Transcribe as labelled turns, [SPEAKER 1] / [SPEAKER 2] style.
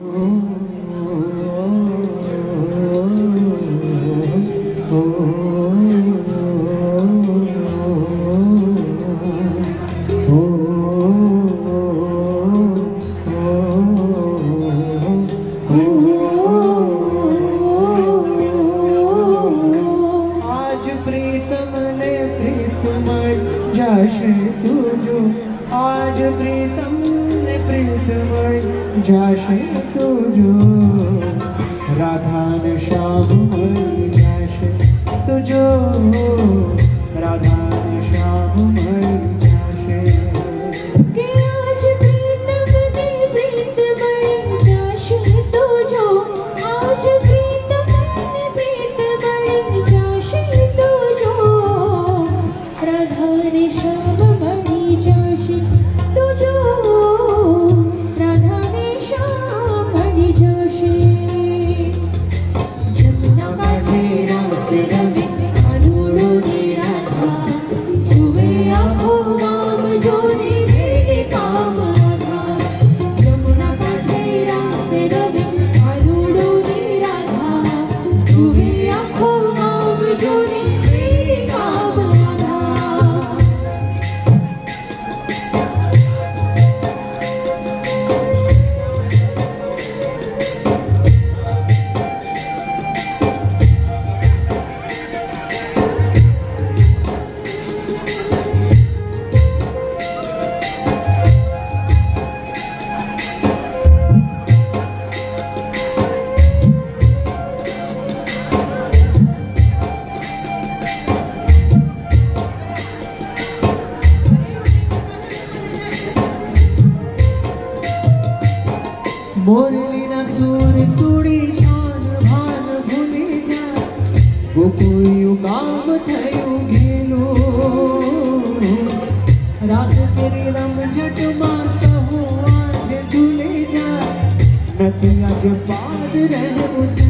[SPEAKER 1] आज प्रीतम ने प्रीतमय जाशे तुझो राधा ने श्याम मय जाशे तुझो राधा ने श्याम मय जाशे
[SPEAKER 2] के आज प्रीतम ने प्रीतमय जाशे तुझो आज प्रीतम ने प्रीतमय जाशे तुझो राधा ने श्याम
[SPEAKER 1] मोरलीना सूर सुड़ी शान भान भूली जा गोकुळियो काम थयो घेलो रास तेरी रमझट मां सहो आज झूले जा नथी आज बाद रहबो